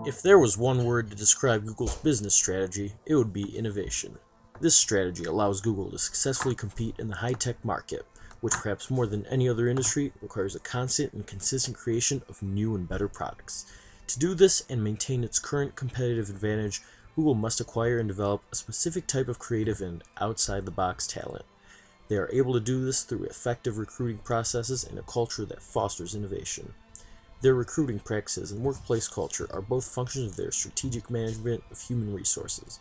If there was one word to describe Google's business strategy, it would be innovation. This strategy allows Google to successfully compete in the high-tech market, which perhaps more than any other industry requires a constant and consistent creation of new and better products. To do this and maintain its current competitive advantage, Google must acquire and develop a specific type of creative and outside-the-box talent. They are able to do this through effective recruiting processes and a culture that fosters innovation. Their recruiting practices and workplace culture are both functions of their strategic management of human resources.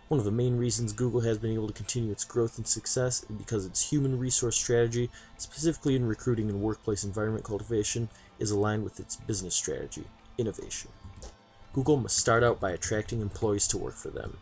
One of the main reasons Google has been able to continue its growth and success is because its human resource strategy, specifically in recruiting and workplace environment cultivation, is aligned with its business strategy, innovation. Google must start out by attracting employees to work for them.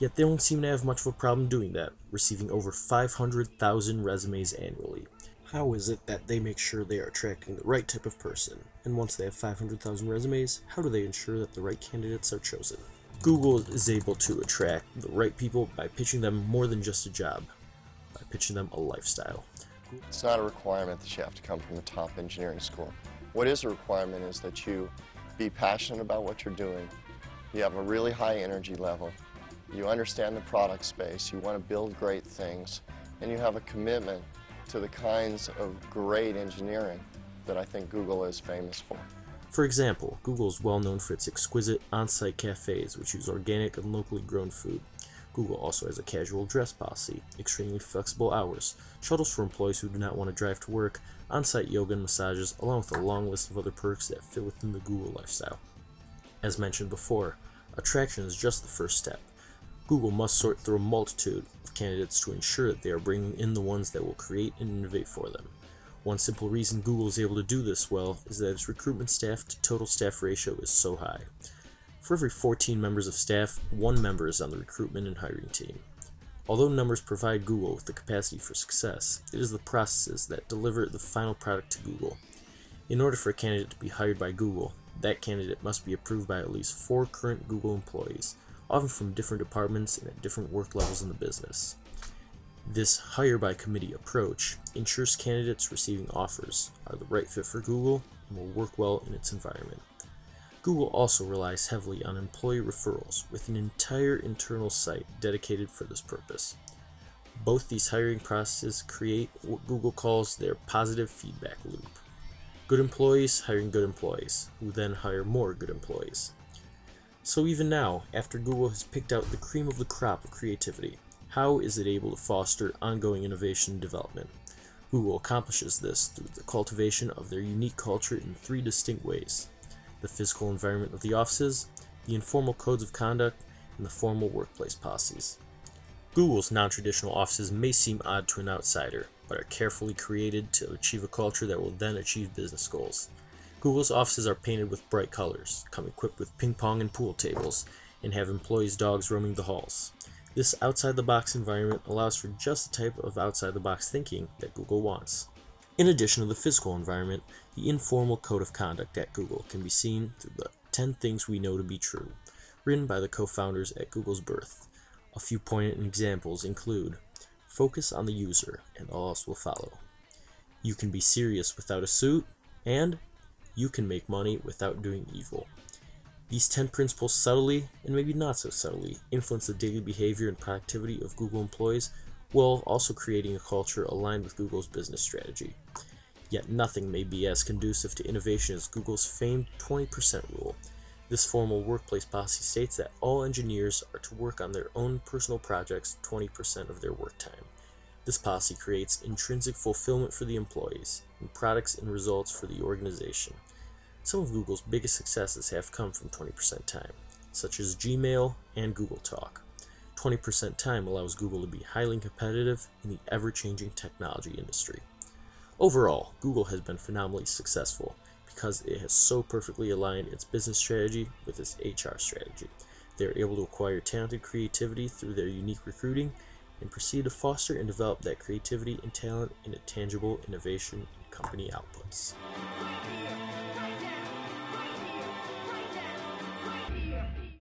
Yet they don't seem to have much of a problem doing that, receiving over 500,000 resumes annually. How is it that they make sure they are attracting the right type of person? And once they have 500,000 resumes, how do they ensure that the right candidates are chosen? Google is able to attract the right people by pitching them more than just a job, by pitching them a lifestyle. It's not a requirement that you have to come from a top engineering school. What is a requirement is that you be passionate about what you're doing, you have a really high energy level, you understand the product space, you want to build great things, and you have a commitment to the kinds of great engineering that I think Google is famous for. For example, Google is well known for its exquisite on-site cafes which use organic and locally grown food. Google also has a casual dress policy, extremely flexible hours, shuttles for employees who do not want to drive to work, on-site yoga and massages, along with a long list of other perks that fit within the Google lifestyle. As mentioned before, attraction is just the first step. Google must sort through a multitude of candidates to ensure that they are bringing in the ones that will create and innovate for them. One simple reason Google is able to do this well is that its recruitment staff to total staff ratio is so high. For every 14 members of staff, 1 member is on the recruitment and hiring team. Although numbers provide Google with the capacity for success, it is the processes that deliver the final product to Google. In order for a candidate to be hired by Google, that candidate must be approved by at least 4 current Google employees, often from different departments and at different work levels in the business. This hire-by-committee approach ensures candidates receiving offers are the right fit for Google and will work well in its environment. Google also relies heavily on employee referrals with an entire internal site dedicated for this purpose. Both these hiring processes create what Google calls their positive feedback loop. Good employees hiring good employees, who then hire more good employees. So even now, after Google has picked out the cream of the crop of creativity, how is it able to foster ongoing innovation and development? Google accomplishes this through the cultivation of their unique culture in 3 distinct ways: the physical environment of the offices, the informal codes of conduct, and the formal workplace policies. Google's non-traditional offices may seem odd to an outsider, but are carefully created to achieve a culture that will then achieve business goals. Google's offices are painted with bright colors, come equipped with ping pong and pool tables, and have employees' dogs roaming the halls. This outside-the-box environment allows for just the type of outside-the-box thinking that Google wants. In addition to the physical environment, the informal code of conduct at Google can be seen through the 10 Things We Know to Be True, written by the co-founders at Google's birth. A few poignant examples include: focus on the user and all else will follow, you can be serious without a suit, and you can make money without doing evil. These 10 principles subtly, and maybe not so subtly, influence the daily behavior and productivity of Google employees, while also creating a culture aligned with Google's business strategy. Yet nothing may be as conducive to innovation as Google's famed 20% rule. This formal workplace policy states that all engineers are to work on their own personal projects 20% of their work time. This policy creates intrinsic fulfillment for the employees, and products and results for the organization. Some of Google's biggest successes have come from 20% time, such as Gmail and Google Talk. 20% time allows Google to be highly competitive in the ever-changing technology industry. Overall, Google has been phenomenally successful because it has so perfectly aligned its business strategy with its HR strategy. They are able to acquire talented creativity through their unique recruiting and proceed to foster and develop that creativity and talent into tangible innovation and company outputs.